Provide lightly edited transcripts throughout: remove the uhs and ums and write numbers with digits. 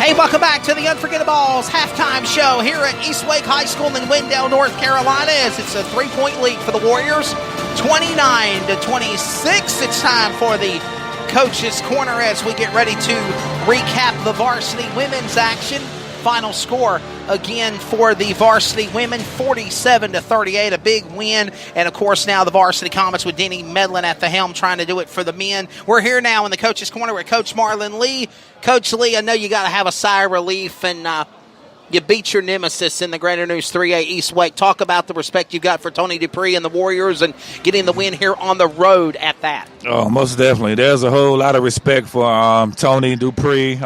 Hey, welcome back to the Unforgettables halftime show here at East Wake High School in Wendell, North Carolina. As it's a 3-point lead for the Warriors, 29-26. It's time for the Coach's Corner as we get ready to recap the varsity women's action. Final score again for the varsity women, 47-38, a big win. And, of course, now the varsity Comets with Denny Medlin at the helm trying to do it for the men. We're here now in the Coach's Corner with Coach Marlon Lee. Coach Lee, I know you got to have a sigh of relief, and you beat your nemesis in the Greater News 3A East Wake. Talk about the respect you've got for Tony Dupree and the Warriors and getting the win here on the road at that. Oh, most definitely. There's a whole lot of respect for Tony Dupree.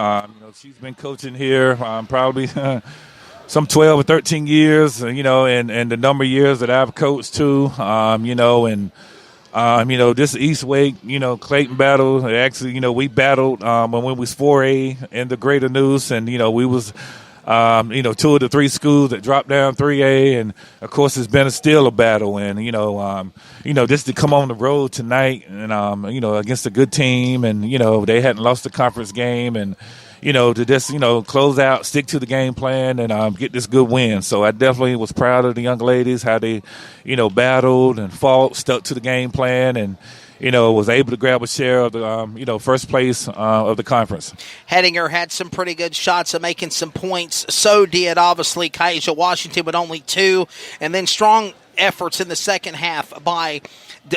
She's been coaching here probably some 12 or 13 years, and the number of years that I've coached too, this East Wake, Clayton battle. Actually, we battled when we was 4A in the Greater News, and, we was, 2 of the 3 schools that dropped down 3A, and, of course, it's been still a battle. And, just to come on the road tonight and, against a good team, and, they hadn't lost the conference game, and, to just, close out, stick to the game plan, and get this good win. So I definitely was proud of the young ladies, how they, battled and fought, stuck to the game plan, and, was able to grab a share of the, first place of the conference. Hedinger had some pretty good shots of making some points. So did, obviously, Kaija Washington with only 2. And then strong efforts in the second half by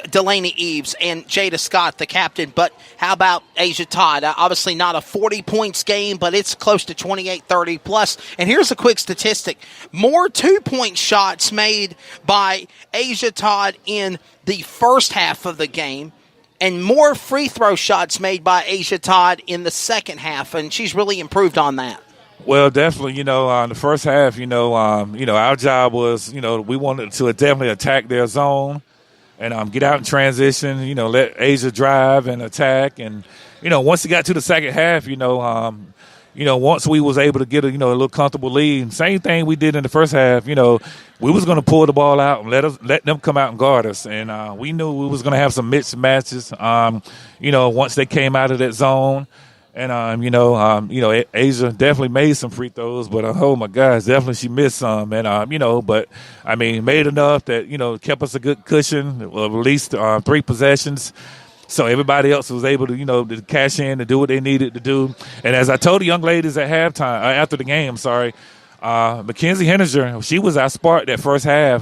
Delaney Eves and Jada Scott, the captain. But how about Asia Todd? Obviously not a 40-points game, but it's close to 28-30 plus. And here's a quick statistic. More 2-point shots made by Asia Todd in the first half of the game, and more free throw shots made by Asia Todd in the second half. And she's really improved on that. Well, definitely, the first half, our job was, we wanted to definitely attack their zone and get out in transition, let Asia drive and attack. And, once it got to the second half, once we was able to get a little comfortable lead, same thing we did in the first half, we was going to pull the ball out and let them come out and guard us. And we knew we was going to have some mixed matches, once they came out of that zone. And, Asia definitely made some free throws, but, oh, my gosh, definitely she missed some. And, made enough that, kept us a good cushion of at least 3 possessions. So everybody else was able to, to cash in and do what they needed to do. And as I told the young ladies at halftime, after the game, Mackenzie Henninger, she was our spark that first half,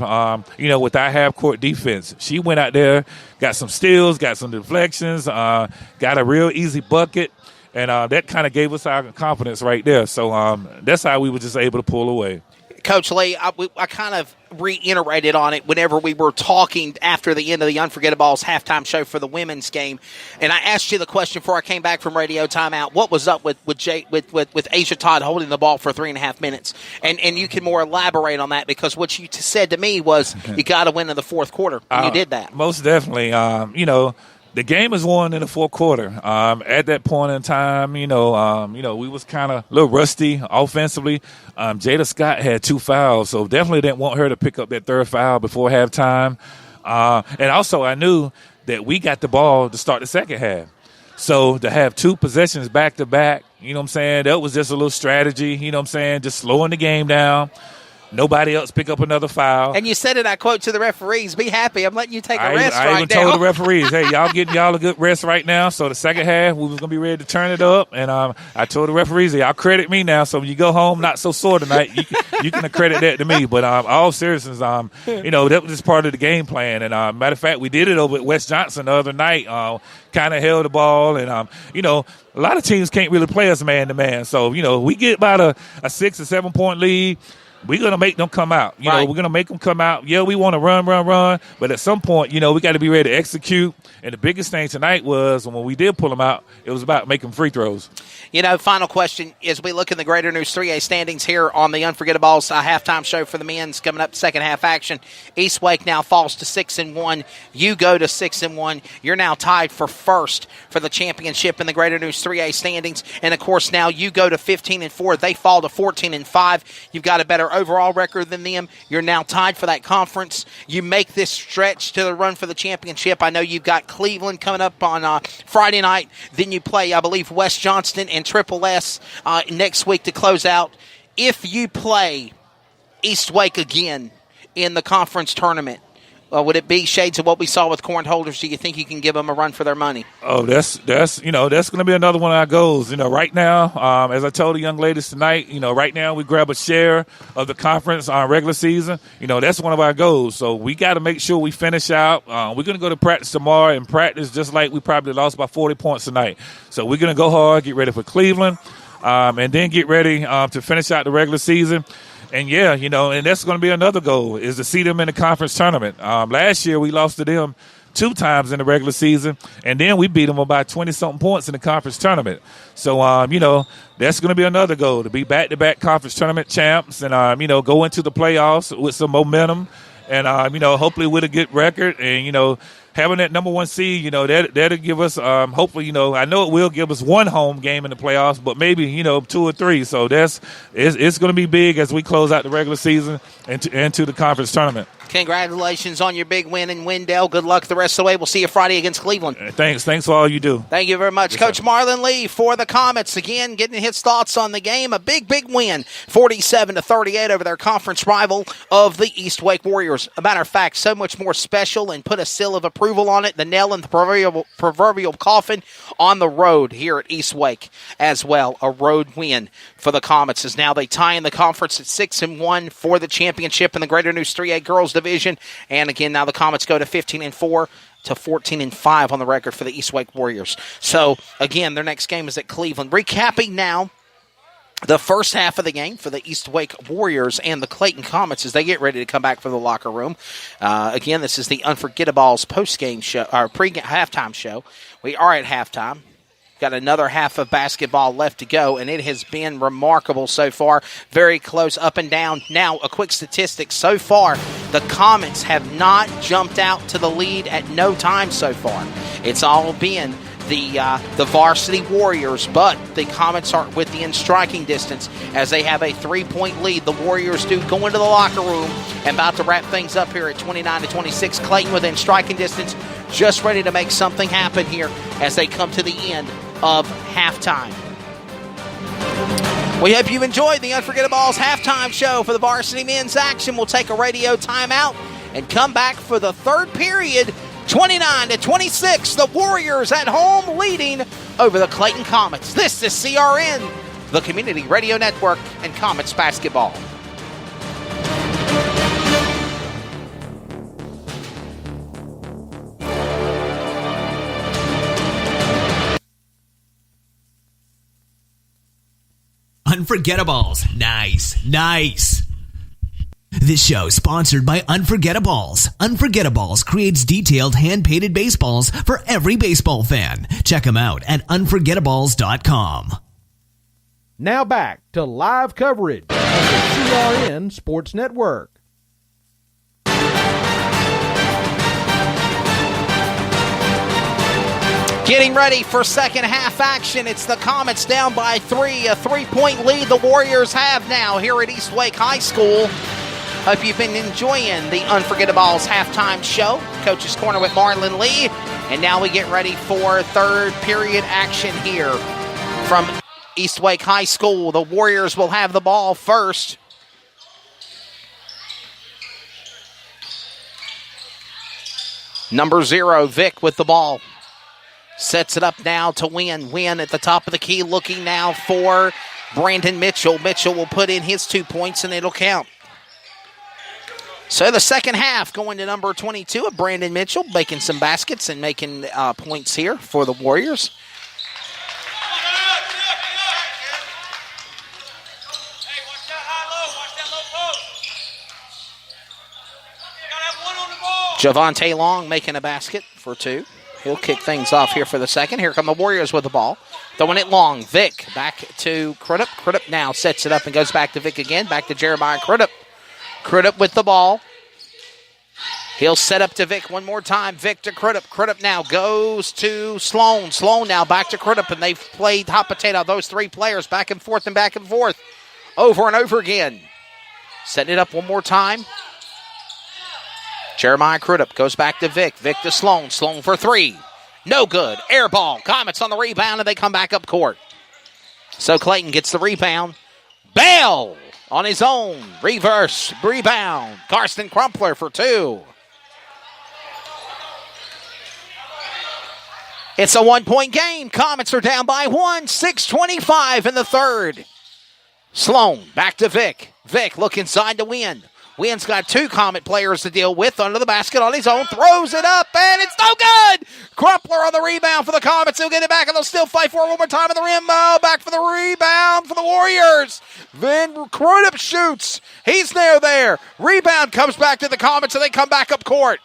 with our half-court defense. She went out there, got some steals, got some deflections, got a real easy bucket. And that kind of gave us our confidence right there. So that's how we were just able to pull away. Coach Lee, I kind of reiterated on it whenever we were talking after the end of the Unforgettables halftime show for the women's game. And I asked you the question before I came back from radio timeout. What was up with Asia Todd holding the ball for 3.5 minutes? And you can more elaborate on that, because what you said to me was you got to win in the fourth quarter. And you did that. Most definitely. The game is won in the fourth quarter. At that point in time, we was kind of a little rusty offensively. Jada Scott had 2 fouls, so definitely didn't want her to pick up that 3rd foul before halftime. And also I knew that we got the ball to start the second half. So to have 2 possessions back-to-back, that was just a little strategy, just slowing the game down. Nobody else pick up another foul. And you said it, I quote, to the referees, be happy. I'm letting you take a rest right now. I even told the referees, hey, y'all getting y'all a good rest right now. So the second half, we was going to be ready to turn it up. And I told the referees, y'all credit me now. So when you go home not so sore tonight, you can accredit that to me. But all seriousness, that was just part of the game plan. And matter of fact, we did it over at West Johnson the other night. Kind of held the ball. And, a lot of teams can't really play us man-to-man. So, we get about a 6 or 7 point lead. We're going to make them come out. We're going to make them come out. Yeah, we want to run. But at some point, we got to be ready to execute. And the biggest thing tonight was when we did pull them out, it was about making free throws. Final question as we look in the Greater News 3A standings here on the Unforgettables halftime show for the men's coming up second half action. East Wake now falls to 6-1. You go to 6-1. You're now tied for first for the championship in the Greater News 3A standings. And, of course, now you go to 15-4. They fall to 14-5. You've got a better overall record than them. You're now tied for that conference. You make this stretch to the run for the championship. I know you've got Cleveland coming up on Friday night. Then you play, I believe, West Johnston and Triple S next week to close out. If you play East Wake again in the conference tournament, would it be shades of what we saw with Cornholders? Do you think you can give them a run for their money? Oh, that's going to be another one of our goals. Right now, as I told the young ladies tonight, right now we grab a share of the conference on regular season. That's one of our goals. So we got to make sure we finish out. We're going to go to practice tomorrow and practice just like we probably lost by 40 points tonight. So we're going to go hard, get ready for Cleveland, and then get ready to finish out the regular season. And, and that's going to be another goal, is to see them in the conference tournament. Last year we lost to them 2 times in the regular season, and then we beat them about 20-something points in the conference tournament. So, that's going to be another goal, to be back-to-back conference tournament champs and, go into the playoffs with some momentum and, hopefully with a good record and, having that number 1 seed, that'll give us, hopefully, I know it will give us 1 home game in the playoffs, but maybe, 2 or 3. So it's going to be big as we close out the regular season and into the conference tournament. Congratulations on your big win in Wendell. Good luck the rest of the way. We'll see you Friday against Cleveland. Thanks for all you do. Thank you very much. Yes, Coach sir. Marlon Lee for the Comets. Again, getting his thoughts on the game. A big win, 47-38 over their conference rival of the East Wake Warriors. A matter of fact, so much more special and put a seal of approval on it. The nail in the proverbial coffin on the road here at East Wake as well. A road win for the Comets as now they tie in the conference at 6-1 for the championship in the Greater News 3A Girls Division. And again, now the Comets go to 15-4 to 14-5 on the record for the East Wake Warriors. So again, their next game is at Cleveland. Recapping now the first half of the game for the East Wake Warriors and the Clayton Comets as they get ready to come back from the locker room. Again, this is the Unforgettables post-game show, or halftime show. We are at halftime. Got another half of basketball left to go, and it has been remarkable so far. Very close, up and down. Now, a quick statistic. So far, the Comets have not jumped out to the lead at no time so far. It's all been the Varsity Warriors, but the Comets are within striking distance as they have a 3-point lead. The Warriors do go into the locker room and about to wrap things up here at 29-26. Clayton within striking distance, just ready to make something happen here as they come to the end of halftime. We hope you've enjoyed the Unforgettables halftime show for the Varsity men's action. We'll take a radio timeout and come back for the third period. 29-26, the Warriors at home leading over the Clayton Comets. This is CRN, the Community Radio Network, and Comets basketball. Unforgettables. Nice. This show is sponsored by Unforgettables. Unforgettables creates detailed hand-painted baseballs for every baseball fan. Check them out at unforgettables.com. Now back to live coverage of the CRN Sports Network. Getting ready for second half action. It's the Comets down by 3, a 3-point lead the Warriors have now here at East Wake High School. Hope you've been enjoying the Unforgettables halftime show. Coach's Corner with Marlon Lee. And now we get ready for third period action here from East Wake High School. The Warriors will have the ball first. Number 0, Vic with the ball. Sets it up now to Win. Win at the top of the key, looking now for Brandon Mitchell. Mitchell will put in his 2 points, and it'll count. So the second half going to number 22 of Brandon Mitchell, making some baskets and making points here for the Warriors. Javante Long making a basket for 2. He'll kick things off here for the second. Here come the Warriors with the ball. Throwing it long. Vic back to Crudup. Crudup now sets it up and goes back to Vic again. Back to Jeremiah Crudup. Crudup with the ball. He'll set up to Vic one more time. Vic to Crudup. Crudup now goes to Sloan. Sloan now back to Crudup, and they've played hot potato. Those 3 players back and forth and back and forth over and over again. Setting it up one more time. Jeremiah Crudup goes back to Vic. Vic to Sloan. Sloan for three. No good. Air ball. Comets on the rebound, and they come back up court. So Clayton gets the rebound. Bell on his own. Reverse rebound. Karsten Crumpler for two. It's a 1-point game. Comets are down by 1. 6:25 in the third. Sloan back to Vic. Vic look inside to Wynn. Wynn's got two Comet players to deal with under the basket on his own. Throws it up, and it's no good. Crumpler on the rebound for the Comets. He'll get it back, and they'll still fight for it one more time at the rim. Back for the rebound for the Warriors. Then Crudup shoots. He's there. Rebound comes back to the Comets, and they come back up court.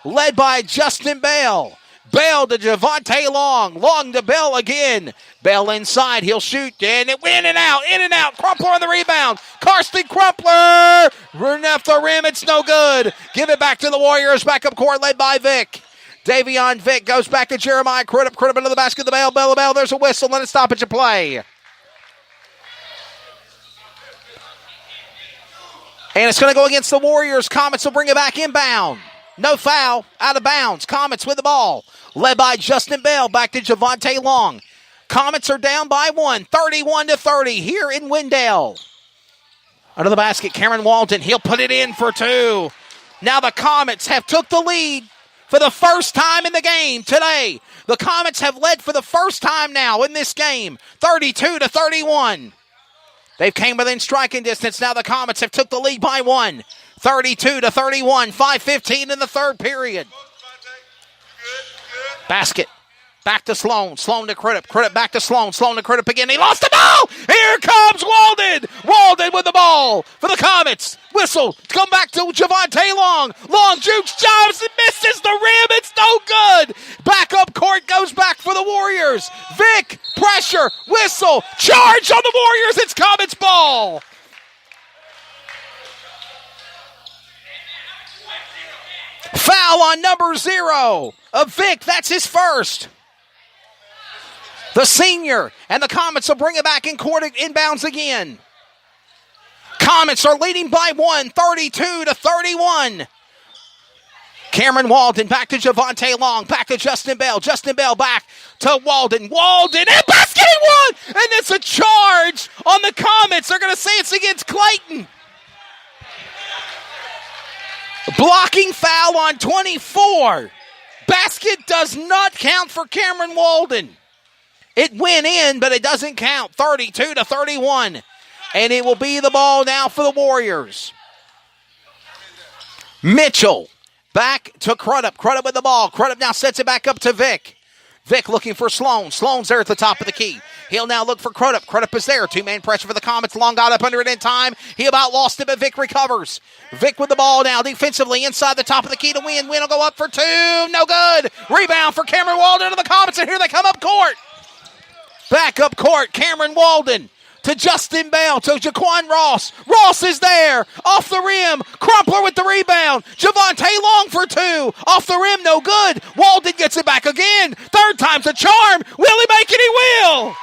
Led by Justin Bell. Bell to Javante Long. Long to Bell again. Bell inside. He'll shoot. And it in and out. Crumpler on the rebound. Karsten Crumpler. Running off the rim. It's no good. Give it back to the Warriors. Back up court led by Vic. Davion Vic goes back to Jeremiah Crudup. Crudup into the basket. The Bell. There's a whistle. Let it stop at your play. And it's going to go against the Warriors. Comets will bring it back inbound. No foul. Out of bounds. Comets with the ball. Led by Justin Bell. Back to Javante Long. Comets are down by 1. 31-30 here in Wendell. Under the basket, Cameron Walton. He'll put it in for two. Now the Comets have took the lead for the first time in the game today. The Comets have led for the first time now in this game. 32-31. They've came within striking distance. Now the Comets have took the lead by 1. 32-31. 5:15 in the third period. Basket. Back to Sloan. Sloan to Crudup. Crudup back to Sloan. Sloan to Crudup again. He lost the ball. Here comes Walden. Walden with the ball for the Comets. Whistle. Come back to Javante Long. Long jukes, jumps, and misses the rim. It's no good. Back up court goes back for the Warriors. Vic, pressure, whistle, charge on the Warriors. It's Comets ball. Foul on number 0 of Vic. That's his first. The senior, and the Comets will bring it back in court inbounds again. Comets are leading by 1, 32-31. Cameron Walden back to Javante Long, back to Justin Bell. Justin Bell back to Walden. Walden, and basket one! And it's a charge on the Comets. They're going to say it's against Clayton. Blocking foul on 24. Basket does not count for Cameron Walden. It went in, but it doesn't count. 32-31. And it will be the ball now for the Warriors. Mitchell back to Crudup. Crudup with the ball. Crudup now sets it back up to Vic. Vic looking for Sloan. Sloan's there at the top of the key. He'll now look for Crudup. Crudup is there. Two-man pressure for the Comets. Long got up under it in time. He about lost it, but Vic recovers. Vic with the ball now defensively inside the top of the key to Win. Win will go up for two. No good. Rebound for Cameron Walden to the Comets, and here they come up court. Back up court, Cameron Walden to Justin Bell, to Jaquan Ross. Ross is there, off the rim. Crumpler with the rebound. Javante Long for two. Off the rim, no good. Walden gets it back again. Third time's a charm. Will he make it? He will.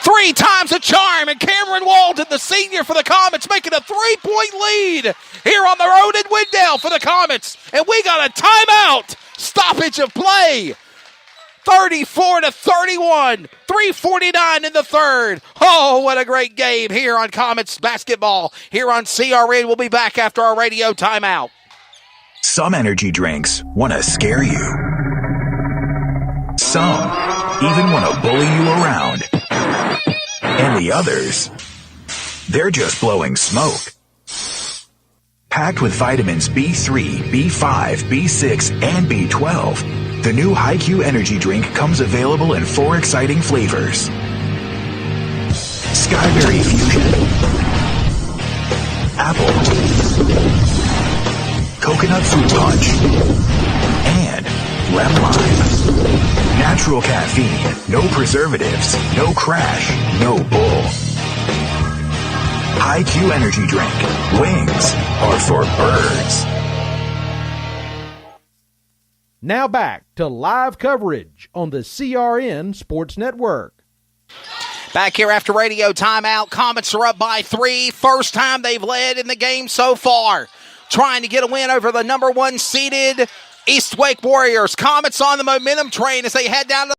3 times a charm, and Cameron Walden, the senior for the Comets, making a 3-point lead here on the road in Wendell for the Comets. And we got a timeout. Stoppage of play. 34-31, 3:49 in the third. Oh, what a great game here on Comets basketball. Here on CRN, we'll be back after our radio timeout. Some energy drinks want to scare you. Some even want to bully you around. And the others, they're just blowing smoke. Packed with vitamins B3, B5, B6, and B12, the new HiQ Energy Drink comes available in 4 exciting flavors. Skyberry Fusion, Apple, Coconut Fruit Punch, and Lemon Lime. Natural caffeine, no preservatives, no crash, no bull. HiQ Energy Drink. Wings are for birds. Now back to live coverage on the CRN Sports Network. Back here after radio timeout, Comets are up by 3. First time they've led in the game so far. Trying to get a win over the number 1 seeded East Wake Warriors. Comets on the momentum train as they head down to